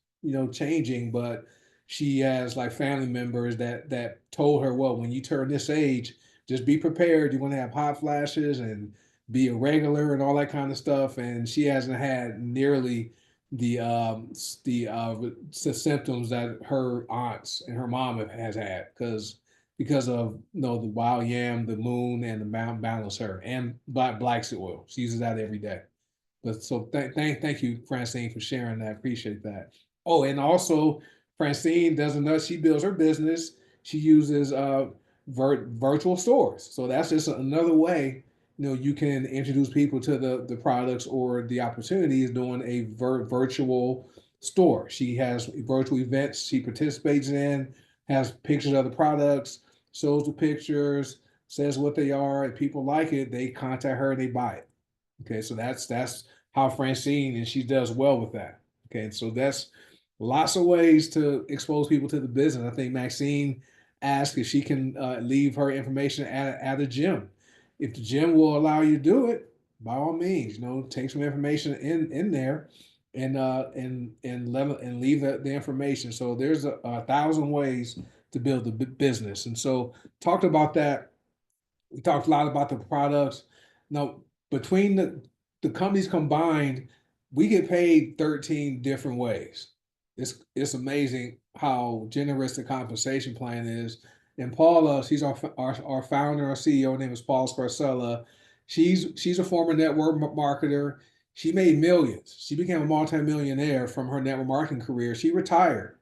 changing, but she has like family members that told her, well, when you turn this age, just be prepared. You're going to have hot flashes and be irregular and all that kind of stuff. And she hasn't had nearly the symptoms that her aunts and her mom has had because of the wild yam, the moon, and the Mount Balance Her and black seed oil. She uses that every day. But so thank you, Francine, for sharing that. Appreciate that. Oh, and also Francine doesn't know she builds her business. She uses virtual stores. So that's just another way, you can introduce people to the products or the opportunities doing a virtual store. She has virtual events she participates in, has pictures of the products, shows the pictures, says what they are. If people like it, they contact her and they buy it. Okay, so that's how Francine, and she does well with that. Okay, so that's lots of ways to expose people to the business. I think Maxine asked if she can leave her information at a gym. If the gym will allow you to do it, by all means, take some information in there and leave the information. So there's a thousand ways to build the business. And so talked about that. We talked a lot about the products. Now, between the companies combined, we get paid 13 different ways. It's amazing how generous the compensation plan is. And Paula, she's our founder, our CEO, her name is Paula Scarcella. She's a former network marketer. She made millions. She became a multimillionaire from her network marketing career. She retired,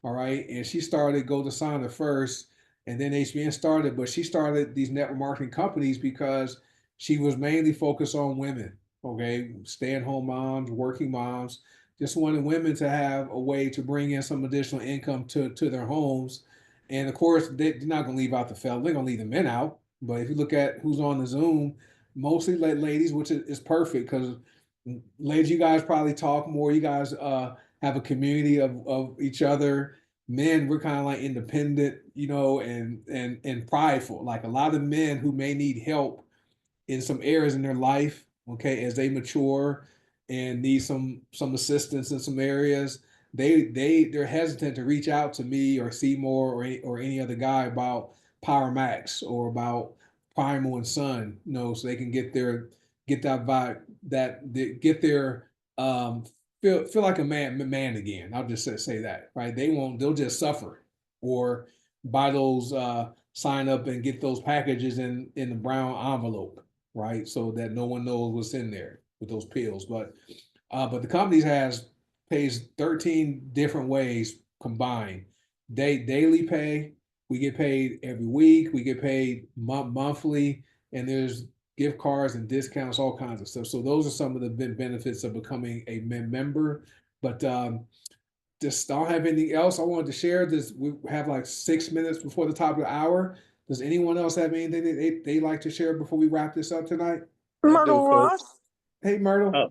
all right, and she started goDesana first and then HBN started, but she started these network marketing companies because she was mainly focused on women, okay, stay-at-home moms, working moms, just wanted women to have a way to bring in some additional income to their homes. And of course, they're not going to leave out the fella, they're going to leave the men out. But if you look at who's on the Zoom, mostly ladies, which is perfect because ladies, you guys probably talk more. You guys have a community of each other. Men, we're kind of like independent, and prideful. Like a lot of men who may need help in some areas in their life, okay, as they mature and need some assistance in some areas, they're hesitant to reach out to me or Seymour or any other guy about Power Max or about Primal and Sun, so they can get that vibe get their feel like a man again. I'll just say that, right? They'll just suffer or buy those sign up and get those packages in the brown envelope, right? So that no one knows what's in there with those pills. But the companies pays 13 different ways combined. Daily pay, we get paid every week, we get paid monthly, and there's gift cards and discounts, all kinds of stuff. So those are some of the benefits of becoming a member. But just don't have anything else I wanted to share. This we have like 6 minutes before the top of the hour. Does anyone else have anything that they like to share before we wrap this up tonight? Myrtle Ross. Hey, Myrtle. Oh,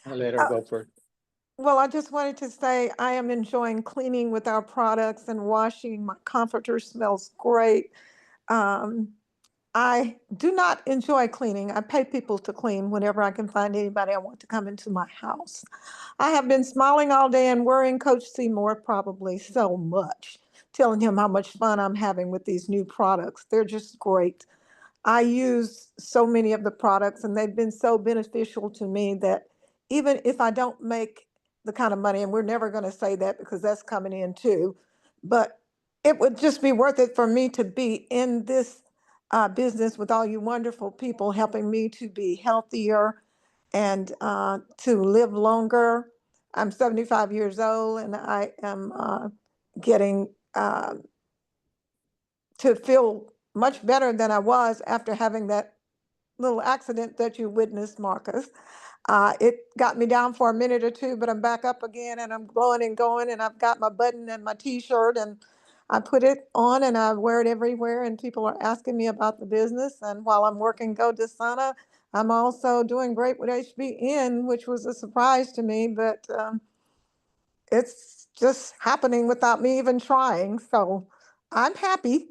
I'll let her go first. Well, I just wanted to say I am enjoying cleaning with our products and washing. My comforter smells great. I do not enjoy cleaning. I pay people to clean whenever I can find anybody I want to come into my house. I have been smiling all day and worrying Coach Seymour probably so much, telling him how much fun I'm having with these new products. They're just great. I use so many of the products and they've been so beneficial to me that even if I don't make the kind of money, and we're never going to say that because that's coming in too, but it would just be worth it for me to be in this business with all you wonderful people helping me to be healthier and to live longer. I'm 75 years old and I am getting to feel much better than I was after having that little accident that you witnessed, Marcus. It got me down for a minute or two, but I'm back up again and I'm glowing and going and I've got my button and my t-shirt and I put it on and I wear it everywhere and people are asking me about the business. And while I'm working goDesana, I'm also doing great with HBN, which was a surprise to me, but it's just happening without me even trying. So I'm happy.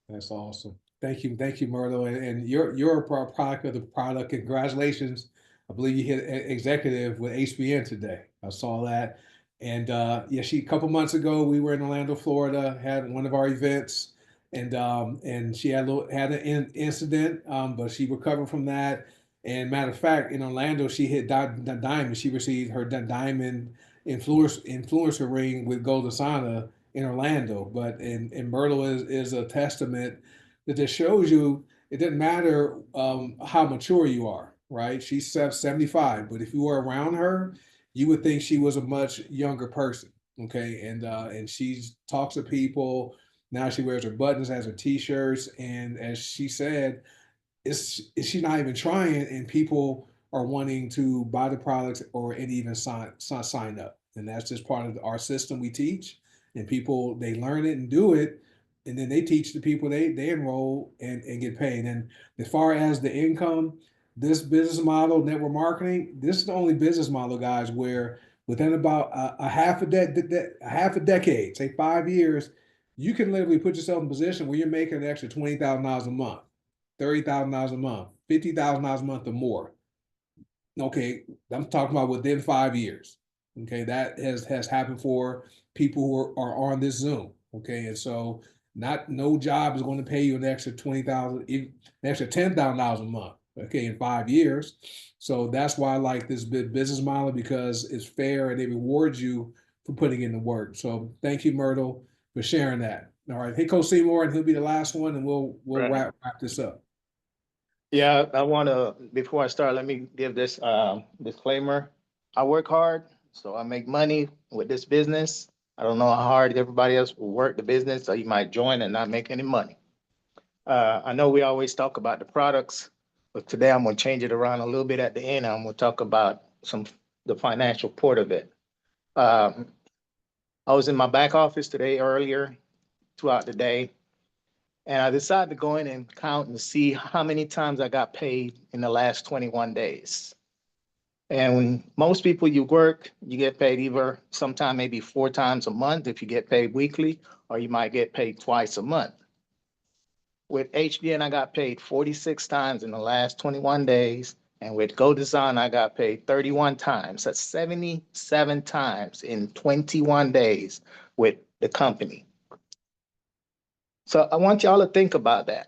That's awesome. Thank you, Myrtle. And you're a product of the product. Congratulations. I believe you hit executive with HBN today. I saw that. And yeah, a couple months ago, we were in Orlando, Florida, had one of our events, and she had an incident, but she recovered from that. And matter of fact, in Orlando, she hit diamond. She received her diamond influencer ring with goDesana in Orlando. But and Myrtle is a testament that just shows you it doesn't matter how mature you are, right? She's 75, but if you were around her, you would think she was a much younger person. Okay, and she talks to people. Now she wears her buttons, has her t-shirts, and as she said, she's not even trying, and people are wanting to buy the products or and even sign up. And that's just part of our system we teach. And people they learn it and do it, and then they teach the people they enroll and get paid. And as far as the income, this business model, network marketing, this is the only business model, guys, where within about a half a decade, say 5 years, you can literally put yourself in a position where you're making an extra $20,000 a month. $30,000 a month, $50,000 a month or more. Okay, I'm talking about within 5 years. Okay, that has happened for people who are on this Zoom. Okay, and so no job is going to pay you an extra 20,000, an extra $10,000 a month. Okay, in 5 years. So that's why I like this business model, because it's fair and it rewards you for putting in the work. So thank you, Myrtle, for sharing that. All right, hey, Coach Seymour, and he'll be the last one, and we'll Right. wrap this up. Yeah, I want to, before I start, let me give this disclaimer. I work hard, so I make money with this business. I don't know how hard everybody else will work the business, so you might join and not make any money. I know we always talk about the products, but today I'm going to change it around a little bit at the end. I'm going to talk about the financial part of it. I was in my back office today earlier throughout the day, and I decided to go in and count and see how many times I got paid in the last 21 days. And when most people you work, you get paid either sometime maybe 4 times a month if you get paid weekly, or you might get paid twice a month. With HBN, I got paid 46 times in the last 21 days. And with goDesana, I got paid 31 times. That's 77 times in 21 days with the company. So I want y'all to think about that.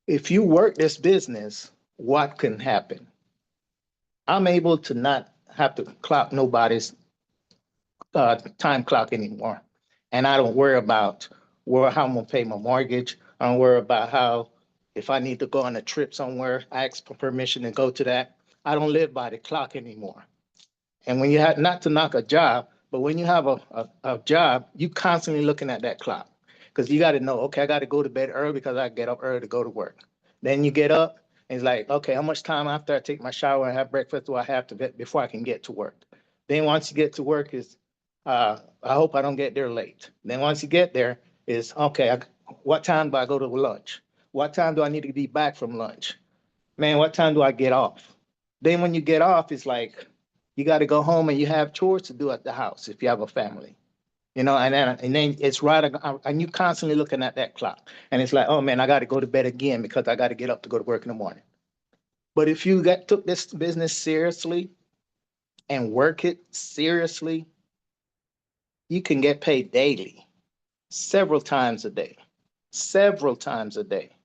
If you work this business, what can happen? I'm able to not have to clock nobody's time clock anymore. And I don't worry about how I'm gonna pay my mortgage. I don't worry about how, if I need to go on a trip somewhere, I ask for permission to go to that. I don't live by the clock anymore. And when you have, not to knock a job, but when you have a job, you constantly looking at that clock. Because you got to know, okay, I got to go to bed early because I get up early to go to work. Then you get up And it's like, okay, how much time after I take my shower and have breakfast do I have to get before I can get to work? Then once you get to work is, I hope I don't get there late. Then once you get there is, okay, what time do I go to lunch? What time do I need to be back from lunch? Man, what time do I get off? Then when you get off, it's like you got to go home and you have chores to do at the house if you have a family. And then it's right, and you constantly looking at that clock, and it's like, oh man, I got to go to bed again because I got to get up to go to work in the morning. But if you took this business seriously and work it seriously, you can get paid daily, several times a day, several times a day.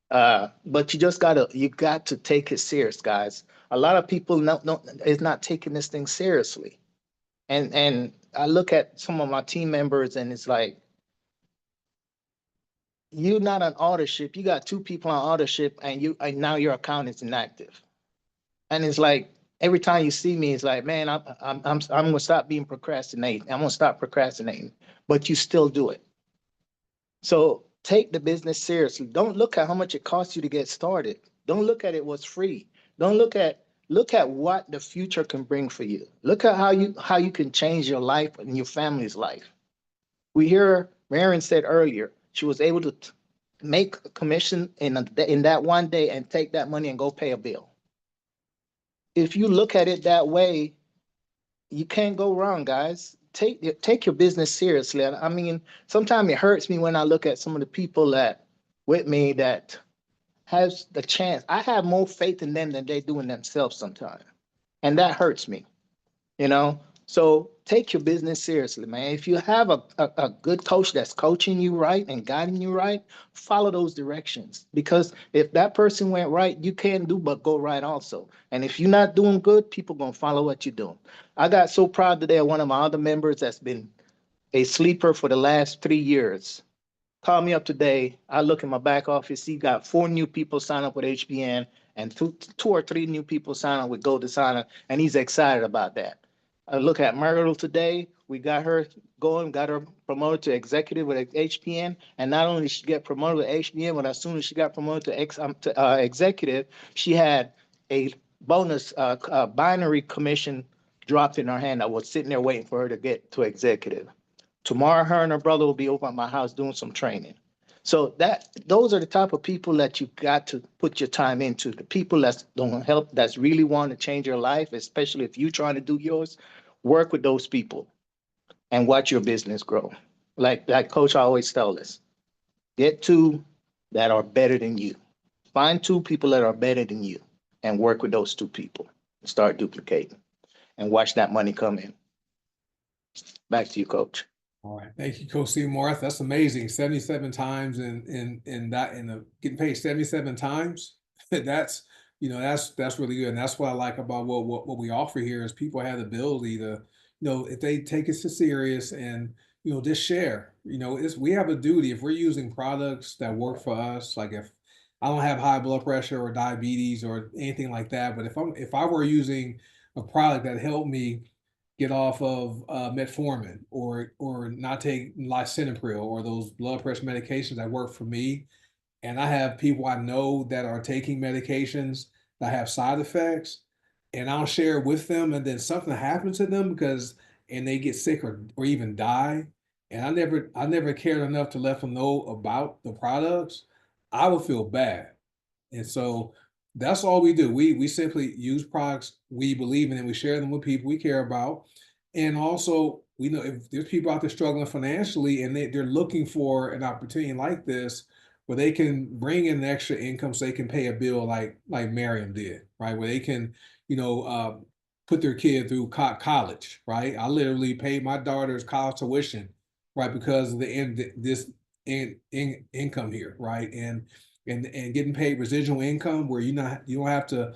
But you got to take it serious, guys. A lot of people is not taking this thing seriously. And I look at some of my team members and it's like, you're not on authorship. You got two people on authorship and now your account is inactive. And it's like, every time you see me, it's like, man, I'm gonna stop being procrastinating. I'm gonna stop procrastinating, but you still do it. So take the business seriously. Don't look at how much it costs you to get started. Don't look at it what's free. Don't look at what the future can bring for you. Look at how you can change your life and your family's life. We hear Marion said earlier, she was able to make a commission in that one day and take that money and go pay a bill. If you look at it that way, you can't go wrong, guys. Take your business seriously. I mean, sometimes it hurts me when I look at some of the people that with me that has the chance. I have more faith in them than they do in themselves sometimes, and that hurts me. You know, so take your business seriously, man. If you have a good coach that's coaching you right and guiding you right, follow those directions. Because if that person went right, you can't do but go right also. And if you're not doing good, people gonna follow what you're doing. I got so proud today of one of my other members that's been a sleeper for the last 3 years. Call me up today. I look in my back office. He got 4 new people sign up with HBN and two or three new people sign up with goDesana, and he's excited about that. I look at Myrtle today. We got her going, got her promoted to executive with HPN, and not only did she get promoted to HPN, but as soon as she got promoted to executive, she had a bonus binary commission dropped in her hand that was sitting there waiting for her to get to executive. Tomorrow, her and her brother will be over at my house doing some training. So those are the type of people that you got to put your time into. The people that's don't help, that's really want to change your life, especially if you're trying to do yours. Work with those people and watch your business grow. Like Coach always tells us, get 2 that are better than you. Find 2 people that are better than you and work with those 2 people. Start duplicating and watch that money come in. Back to you, Coach. All right, thank you, Coach Seymour. That's amazing. 77 times getting paid 77 times. That's that's really good, and that's what I like about what we offer here is people have the ability to, if they take it so serious and just share. We have a duty if we're using products that work for us. Like if I don't have high blood pressure or diabetes or anything like that, but if I were using a product that helped me get off of metformin or not take lisinopril or those blood pressure medications that work for me, and I have people I know that are taking medications that have side effects, and I'll share it with them, and then something happens to them and they get sick or even die, and I never cared enough to let them know about the products, I would feel bad. And so that's all we do. We simply use products we believe in and we share them with people we care about. And also, we know if there's people out there struggling financially and they're looking for an opportunity like this where they can bring in extra income so they can pay a bill like Miriam did, right? Where they can, put their kid through college, right? I literally paid my daughter's college tuition, right, because of this income here, right? And getting paid residual income where you don't have to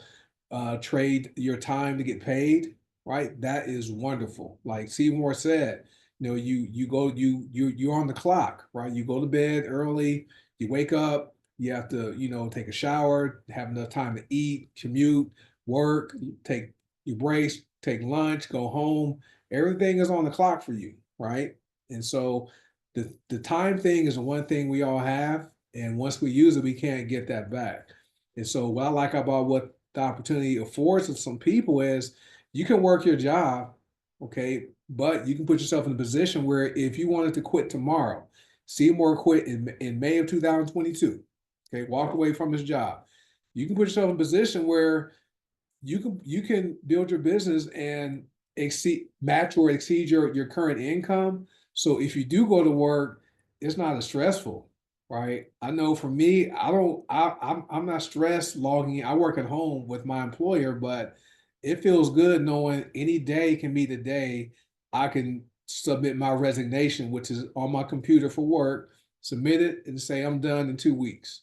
trade your time to get paid, right? That is wonderful. Like Seymour said, you're on the clock, right? You go to bed early, you wake up, you have to take a shower, have enough time to eat, commute, work, take your breaks, take lunch, go home. Everything is on the clock for you, right? And so the time thing is the one thing we all have, and once we use it, we can't get that back. And so what I like about what the opportunity affords of some people is you can work your job, okay, but you can put yourself in a position where if you wanted to quit tomorrow, Seymour quit in May of 2022, okay, walked away from his job. You can put yourself in a position where you can build your business and match or exceed your current income. So if you do go to work, it's not as stressful, right? I know for me, I'm not stressed logging in. I work at home with my employer, but it feels good knowing any day can be the day I can submit my resignation, which is on my computer for work, submit it and say I'm done in 2 weeks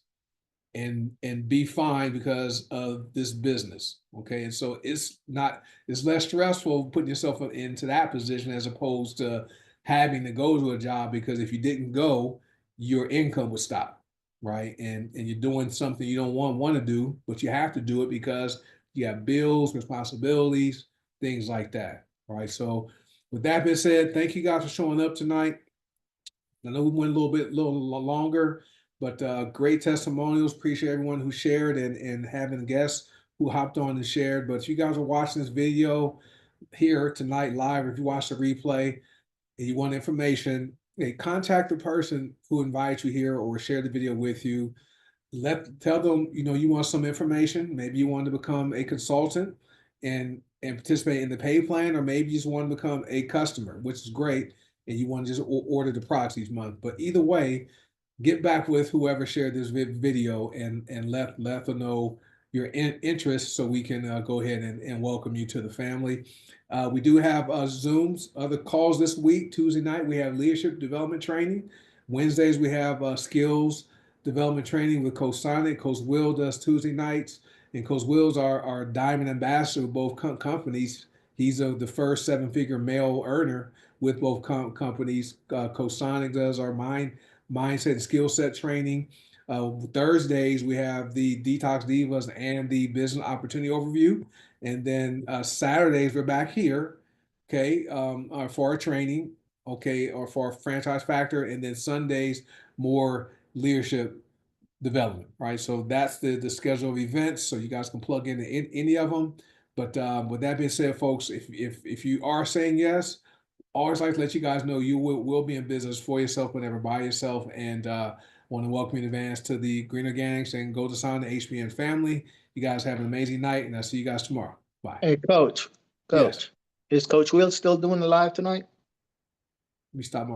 and be fine because of this business. Okay. And so it's less stressful putting yourself into that position as opposed to having to go to a job, because if you didn't go, your income would stop. Right. And you're doing something you don't want to do, but you have to do it because you have bills, responsibilities, things like that. All right. So with that being said, thank you guys for showing up tonight. I know we went a little longer, but great testimonials. Appreciate everyone who shared and having guests who hopped on and shared. But if you guys are watching this video here tonight live, or if you watch the replay and you want information, hey, contact the person who invited you here or shared the video with you. Tell them you want some information. Maybe you want to become a consultant and participate in the pay plan, or maybe you just want to become a customer, which is great, and you want to just order the products each month. But either way, get back with whoever shared this video and let them know your interest so we can go ahead and welcome you to the family. We do have Zooms, other calls this week. Tuesday night, we have leadership development training. Wednesdays, we have skills development training with Coach Sonic. Coach Will does Tuesday nights, and Coach Will's our diamond ambassador of both companies. He's the first seven-figure male earner with both companies. Coach Sonic does our mindset and skill set training. Thursdays, we have the Detox Divas and the Business Opportunity Overview. And then Saturdays, we're back here, okay, for our training, okay, or for our franchise factor. And then Sundays, more leadership development, right? So that's the schedule of events. So you guys can plug in any of them. But with that being said, folks, if you are saying yes, always like to let you guys know you will be in business for yourself, whenever by yourself. And want to welcome you in advance to the Green Organics and goDesana HBN family. You guys have an amazing night, and I'll see you guys tomorrow. Bye. Hey, Coach, Yes. is Coach Will still doing the live tonight? Let me stop my